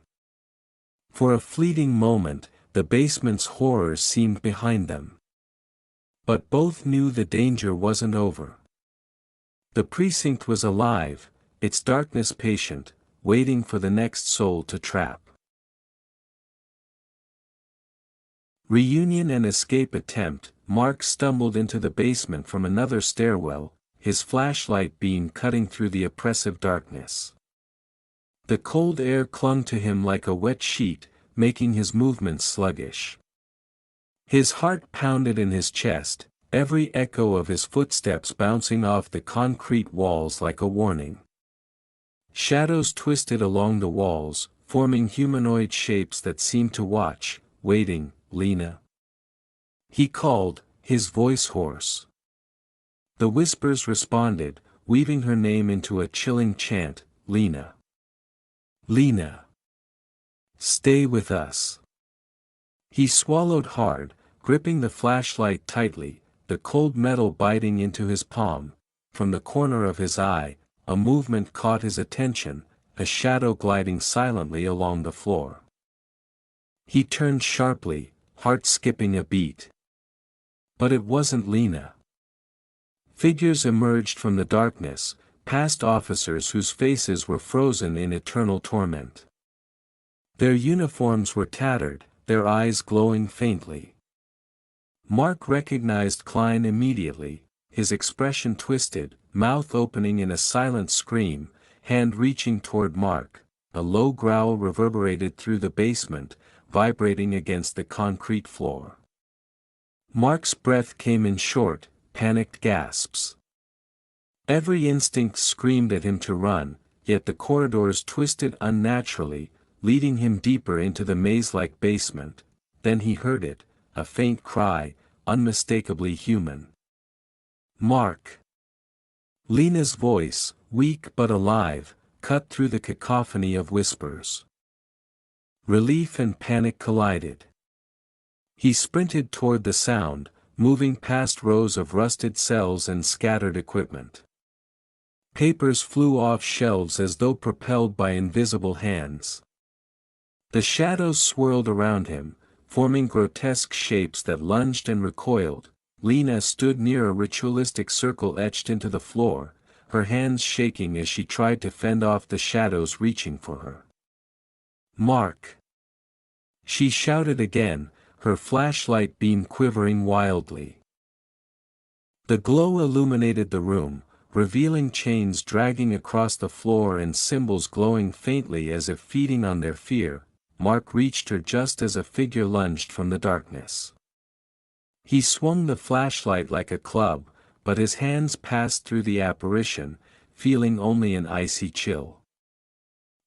For a fleeting moment, the basement's horrors seemed behind them. But both knew the danger wasn't over. The precinct was alive, its darkness patient, waiting for the next soul to trap. Reunion and escape attempt. Mark stumbled into the basement from another stairwell, his flashlight beam cutting through the oppressive darkness. The cold air clung to him like a wet sheet, making his movements sluggish. His heart pounded in his chest, every echo of his footsteps bouncing off the concrete walls like a warning. Shadows twisted along the walls, forming humanoid shapes that seemed to watch, waiting. "Lena." He called, his voice hoarse. The whispers responded, weaving her name into a chilling chant, "Lena. Lena. Stay with us." He swallowed hard, gripping the flashlight tightly, the cold metal biting into his palm. From the corner of his eye, a movement caught his attention, a shadow gliding silently along the floor. He turned sharply, heart skipping a beat. But it wasn't Lena. Figures emerged from the darkness, past officers whose faces were frozen in eternal torment. Their uniforms were tattered, their eyes glowing faintly. Mark recognized Klein immediately, his expression twisted, mouth opening in a silent scream, hand reaching toward Mark. A low growl reverberated through the basement, vibrating against the concrete floor. Mark's breath came in short, panicked gasps. Every instinct screamed at him to run, yet the corridors twisted unnaturally, leading him deeper into the maze-like basement. Then he heard it, a faint cry, unmistakably human. "Mark!" Lena's voice, weak but alive, cut through the cacophony of whispers. Relief and panic collided. He sprinted toward the sound, moving past rows of rusted cells and scattered equipment. Papers flew off shelves as though propelled by invisible hands. The shadows swirled around him, forming grotesque shapes that lunged and recoiled. Lena stood near a ritualistic circle etched into the floor, her hands shaking as she tried to fend off the shadows reaching for her. "Mark!" She shouted again, her flashlight beam quivering wildly. The glow illuminated the room, revealing chains dragging across the floor and symbols glowing faintly as if feeding on their fear. Mark reached her just as a figure lunged from the darkness. He swung the flashlight like a club, but his hands passed through the apparition, feeling only an icy chill.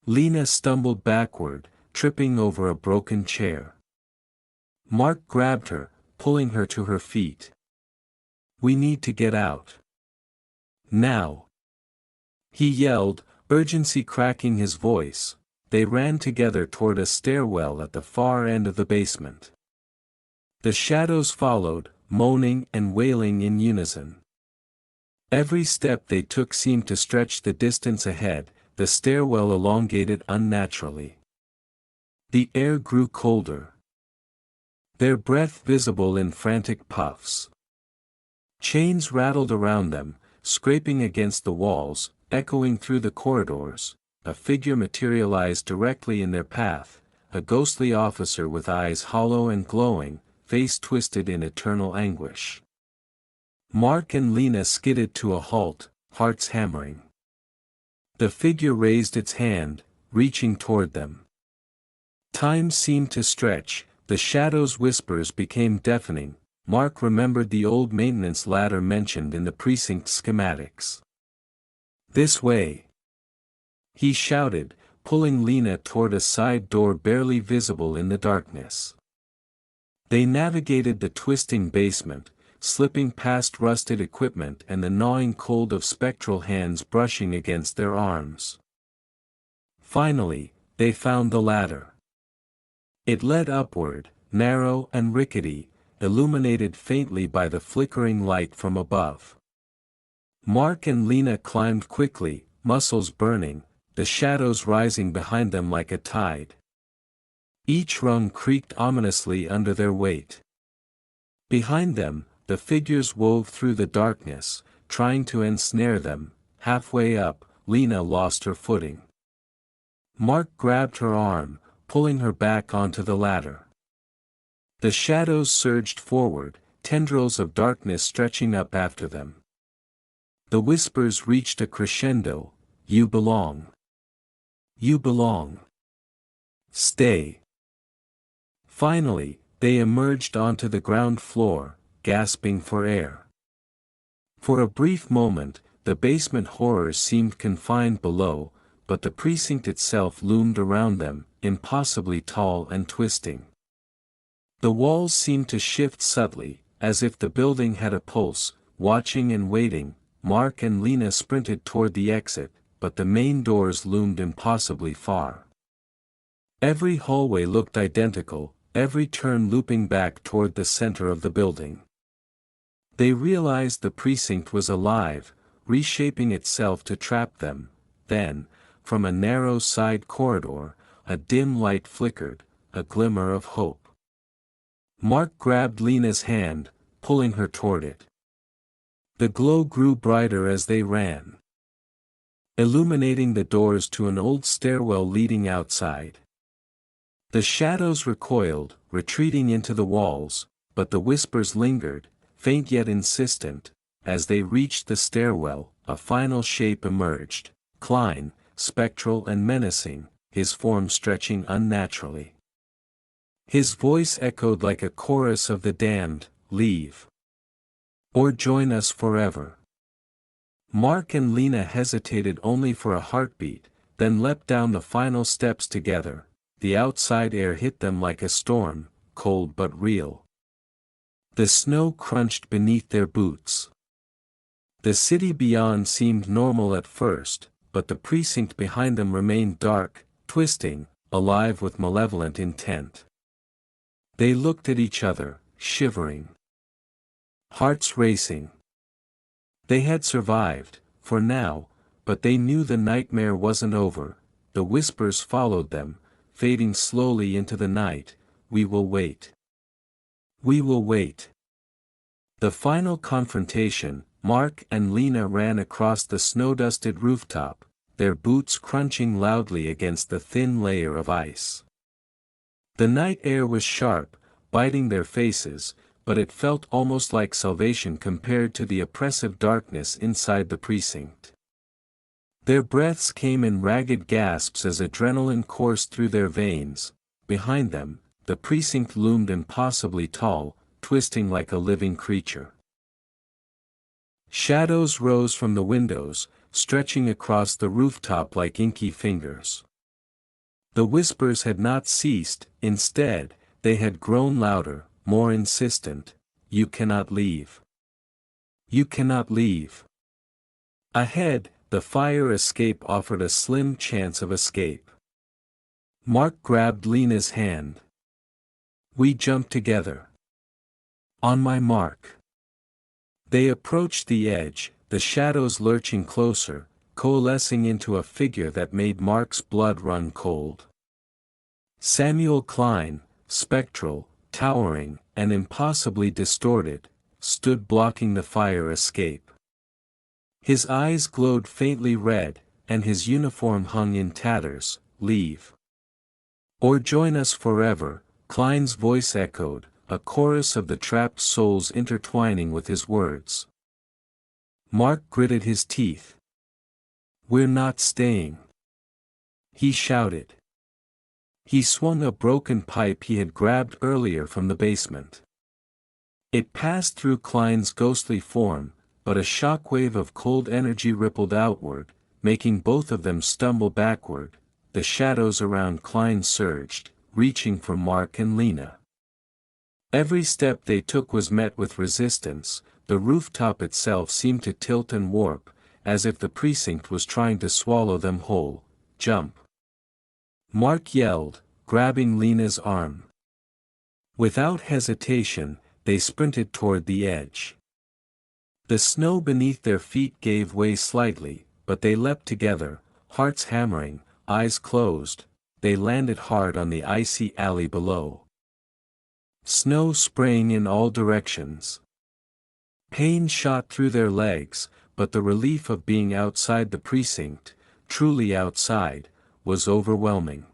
Lena stumbled backward, tripping over a broken chair. Mark grabbed her, pulling her to her feet. "We need to get out. Now!" he yelled, urgency cracking his voice. They ran together toward a stairwell at the far end of the basement. The shadows followed, moaning and wailing in unison. Every step they took seemed to stretch the distance ahead, the stairwell elongated unnaturally. The air grew colder, their breath visible in frantic puffs. Chains rattled around them, scraping against the walls, echoing through the corridors. A figure materialized directly in their path, a ghostly officer with eyes hollow and glowing, face twisted in eternal anguish. Mark and Lena skidded to a halt, hearts hammering. The figure raised its hand, reaching toward them. Time seemed to stretch, the shadows' whispers became deafening. Mark remembered the old maintenance ladder mentioned in the precinct schematics. "This way!" he shouted, pulling Lena toward a side door barely visible in the darkness. They navigated the twisting basement, slipping past rusted equipment and the gnawing cold of spectral hands brushing against their arms. Finally, they found the ladder. It led upward, narrow and rickety, illuminated faintly by the flickering light from above. Mark and Lena climbed quickly, muscles burning, the shadows rising behind them like a tide. Each rung creaked ominously under their weight. Behind them, the figures wove through the darkness, trying to ensnare them. Halfway up, Lena lost her footing. Mark grabbed her arm, pulling her back onto the ladder. The shadows surged forward, tendrils of darkness stretching up after them. The whispers reached a crescendo, "You belong. You belong. Stay." Finally, they emerged onto the ground floor, gasping for air. For a brief moment, the basement horrors seemed confined below, but the precinct itself loomed around them, impossibly tall and twisting. The walls seemed to shift subtly, as if the building had a pulse. Watching and waiting, Mark and Lena sprinted toward the exit, but the main doors loomed impossibly far. Every hallway looked identical, every turn looping back toward the center of the building. They realized the precinct was alive, reshaping itself to trap them. Then, from a narrow side corridor, a dim light flickered, a glimmer of hope. Mark grabbed Lena's hand, pulling her toward it. The glow grew brighter as they ran, illuminating the doors to an old stairwell leading outside. The shadows recoiled, retreating into the walls, but the whispers lingered, faint yet insistent. As they reached the stairwell, a final shape emerged, Klein, spectral and menacing, his form stretching unnaturally. His voice echoed like a chorus of the damned, "Leave. Or join us forever." Mark and Lena hesitated only for a heartbeat, then leapt down the final steps together. The outside air hit them like a storm, cold but real. The snow crunched beneath their boots. The city beyond seemed normal at first, but the precinct behind them remained dark, twisting, alive with malevolent intent. They looked at each other, shivering, hearts racing. They had survived, for now, but they knew the nightmare wasn't over. The whispers followed them, fading slowly into the night. "We will wait. We will wait." The final confrontation, Mark and Lena ran across the snow-dusted rooftop, their boots crunching loudly against the thin layer of ice. The night air was sharp, biting their faces, but it felt almost like salvation compared to the oppressive darkness inside the precinct. Their breaths came in ragged gasps as adrenaline coursed through their veins. Behind them, the precinct loomed impossibly tall, twisting like a living creature. Shadows rose from the windows, stretching across the rooftop like inky fingers. The whispers had not ceased, instead, they had grown louder, more insistent. "You cannot leave. You cannot leave." Ahead, the fire escape offered a slim chance of escape. Mark grabbed Lena's hand. "We jumped together. On my mark." They approached the edge, the shadows lurching closer, coalescing into a figure that made Mark's blood run cold. Samuel Klein, spectral, towering, and impossibly distorted, stood blocking the fire escape. His eyes glowed faintly red, and his uniform hung in tatters. "Leave. Or join us forever," Klein's voice echoed, a chorus of the trapped souls intertwining with his words. Mark gritted his teeth. "We're not staying," he shouted. He swung a broken pipe he had grabbed earlier from the basement. It passed through Klein's ghostly form, but a shockwave of cold energy rippled outward, making both of them stumble backward. The shadows around Klein surged, reaching for Mark and Lena. Every step they took was met with resistance. The rooftop itself seemed to tilt and warp, as if the precinct was trying to swallow them whole. "Jump!" Mark yelled, grabbing Lena's arm. Without hesitation, they sprinted toward the edge. The snow beneath their feet gave way slightly, but they leapt together, hearts hammering, eyes closed. They landed hard on the icy alley below. Snow spraying in all directions. Pain shot through their legs, but the relief of being outside the precinct, truly outside, was overwhelming.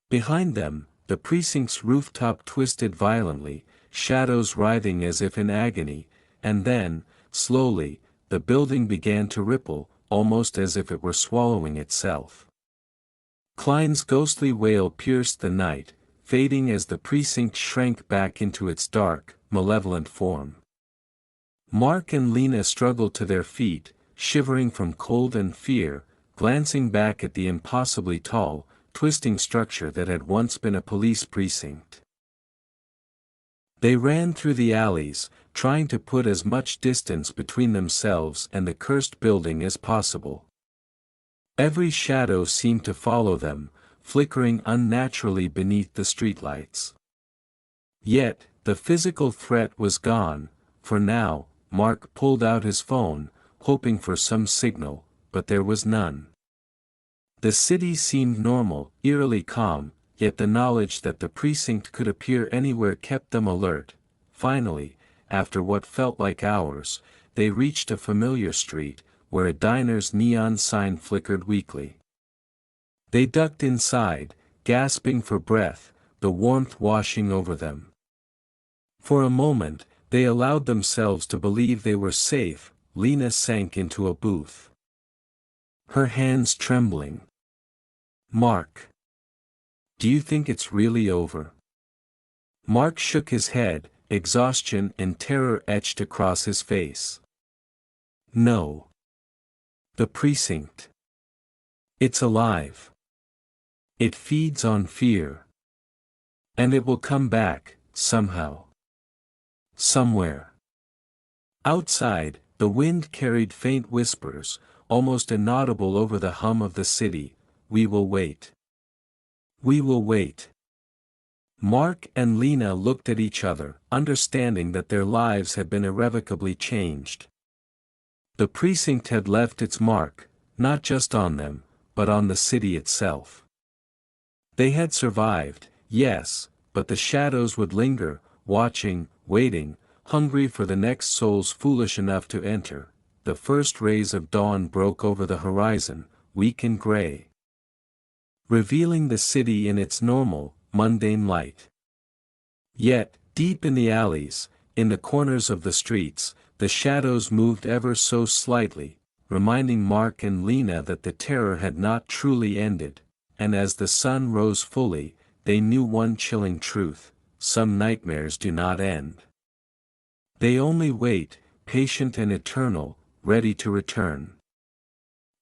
Behind them, the precinct's rooftop twisted violently, shadows writhing as if in agony, and then, slowly, the building began to ripple, almost as if it were swallowing itself. Klein's ghostly wail pierced the night, fading as the precinct shrank back into its dark, malevolent form. Mark and Lena struggled to their feet, shivering from cold and fear, glancing back at the impossibly tall, twisting structure that had once been a police precinct. They ran through the alleys, trying to put as much distance between themselves and the cursed building as possible. Every shadow seemed to follow them, flickering unnaturally beneath the streetlights. Yet, the physical threat was gone. For now, Mark pulled out his phone, hoping for some signal, but there was none. The city seemed normal, eerily calm, yet the knowledge that the precinct could appear anywhere kept them alert. Finally, after what felt like hours, they reached a familiar street, where a diner's neon sign flickered weakly. They ducked inside, gasping for breath, the warmth washing over them. For a moment, they allowed themselves to believe they were safe. Lena sank into a booth, her hands trembling. "Mark. Do you think it's really over?" Mark shook his head, exhaustion and terror etched across his face. "No. The precinct. It's alive. It feeds on fear. And it will come back, somehow. Somewhere." Outside, the wind carried faint whispers, almost inaudible over the hum of the city. "We will wait. We will wait." Mark and Lena looked at each other, understanding that their lives had been irrevocably changed. The precinct had left its mark, not just on them, but on the city itself. They had survived, yes, but the shadows would linger, watching, waiting, hungry for the next souls foolish enough to enter. The first rays of dawn broke over the horizon, weak and gray, revealing the city in its normal, mundane light. Yet, deep in the alleys, in the corners of the streets, the shadows moved ever so slightly, reminding Mark and Lena that the terror had not truly ended, and as the sun rose fully, they knew one chilling truth: some nightmares do not end. They only wait, patient and eternal, ready to return.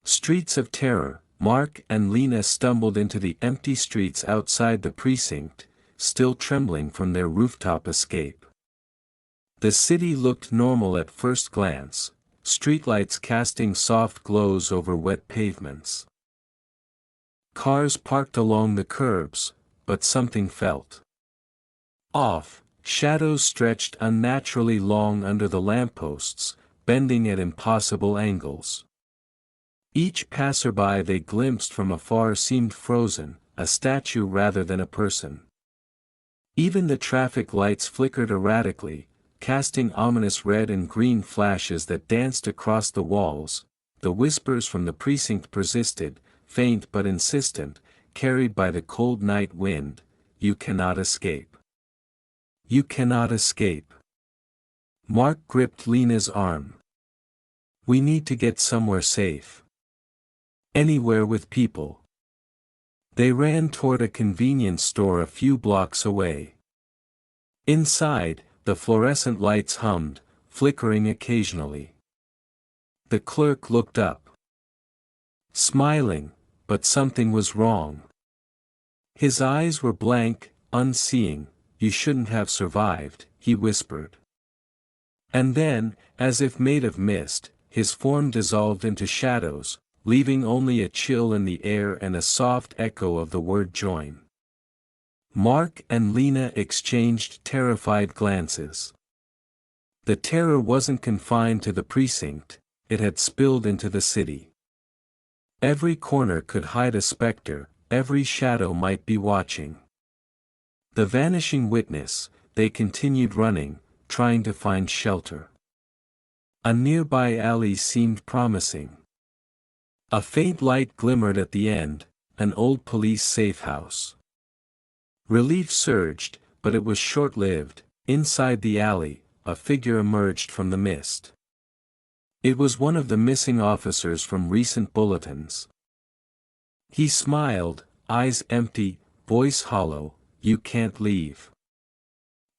Streets of terror. Mark and Lena stumbled into the empty streets outside the precinct, still trembling from their rooftop escape. The city looked normal at first glance, streetlights casting soft glows over wet pavements. Cars parked along the curbs, but something felt off. Shadows stretched unnaturally long under the lampposts, bending at impossible angles. Each passerby they glimpsed from afar seemed frozen, a statue rather than a person. Even the traffic lights flickered erratically, casting ominous red and green flashes that danced across the walls. The whispers from the precinct persisted, faint but insistent, carried by the cold night wind. "You cannot escape. You cannot escape." Mark gripped Lena's arm. "We need to get somewhere safe. Anywhere with people." They ran toward a convenience store a few blocks away. Inside, the fluorescent lights hummed, flickering occasionally. The clerk looked up, smiling, but something was wrong. His eyes were blank, unseeing. "You shouldn't have survived," he whispered. And then, as if made of mist, his form dissolved into shadows, leaving only a chill in the air and a soft echo of the word "join." Mark and Lena exchanged terrified glances. The terror wasn't confined to the precinct, it had spilled into the city. Every corner could hide a specter, every shadow might be watching. The vanishing witness. They continued running, trying to find shelter. A nearby alley seemed promising. A faint light glimmered at the end, an old police safe house. Relief surged, but it was short-lived. Inside the alley, a figure emerged from the mist. It was one of the missing officers from recent bulletins. He smiled, eyes empty, voice hollow, "You can't leave."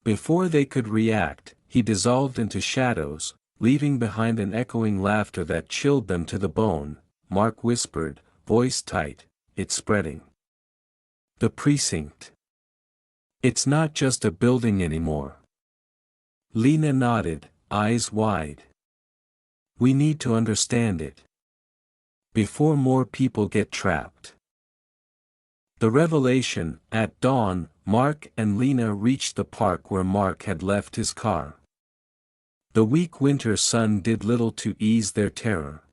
Before they could react, he dissolved into shadows, leaving behind an echoing laughter that chilled them to the bone. Mark whispered, voice tight, "It's spreading. The precinct. It's not just a building anymore." Lena nodded, eyes wide. "We need to understand it. Before more people get trapped." The revelation. At dawn, Mark and Lena reached the park where Mark had left his car. The weak winter sun did little to ease their terror.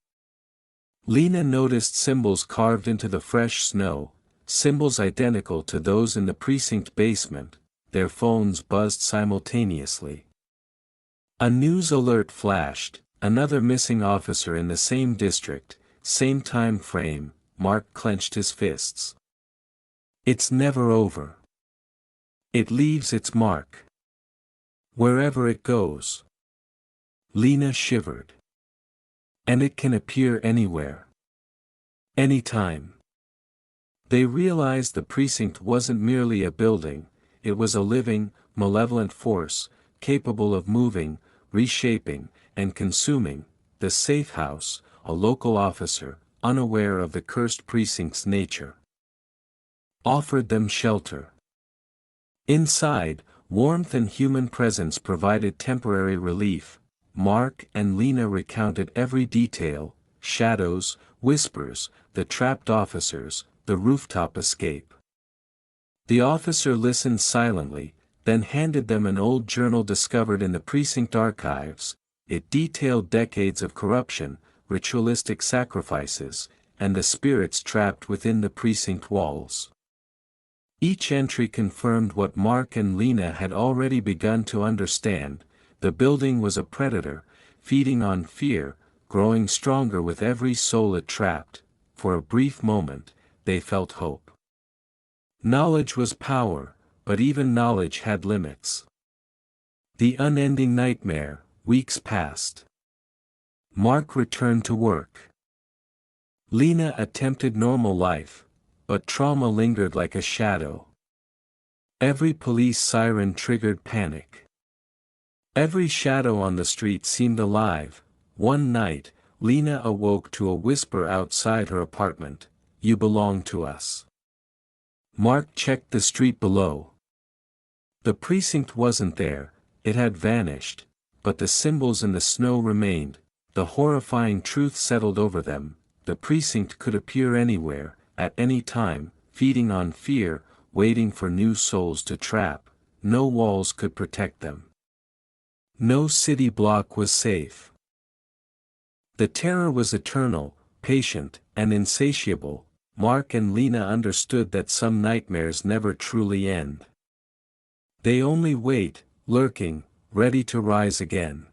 Lena noticed symbols carved into the fresh snow, symbols identical to those in the precinct basement. Their phones buzzed simultaneously. A news alert flashed, another missing officer in the same district, same time frame. Mark clenched his fists. It's never over. It leaves its mark. Wherever it goes. Lena shivered. And it can appear anywhere. Anytime. They realized the precinct wasn't merely a building, it was a living, malevolent force, capable of moving, reshaping, and consuming. The safe house, a local officer, unaware of the cursed precinct's nature, offered them shelter. Inside, warmth and human presence provided temporary relief. Mark and Lena recounted every detail: shadows, whispers, the trapped officers, the rooftop escape. The officer listened silently, then handed them an old journal discovered in the precinct archives. It detailed decades of corruption, ritualistic sacrifices, and the spirits trapped within the precinct walls. Each entry confirmed what Mark and Lena had already begun to understand: the building was a predator, feeding on fear, growing stronger with every soul it trapped. For a brief moment, they felt hope. Knowledge was power, but even knowledge had limits. The unending nightmare. Weeks passed. Mark returned to work. Lena attempted normal life, but trauma lingered like a shadow. Every police siren triggered panic. Every shadow on the street seemed alive. One night, Lena awoke to a whisper outside her apartment, "You belong to us." Mark checked the street below. The precinct wasn't there, it had vanished, but the symbols in the snow remained. The horrifying truth settled over them: the precinct could appear anywhere, at any time, feeding on fear, waiting for new souls to trap. No walls could protect them. No city block was safe. The terror was eternal, patient, and insatiable. Mark and Lena understood that some nightmares never truly end. They only wait, lurking, ready to rise again.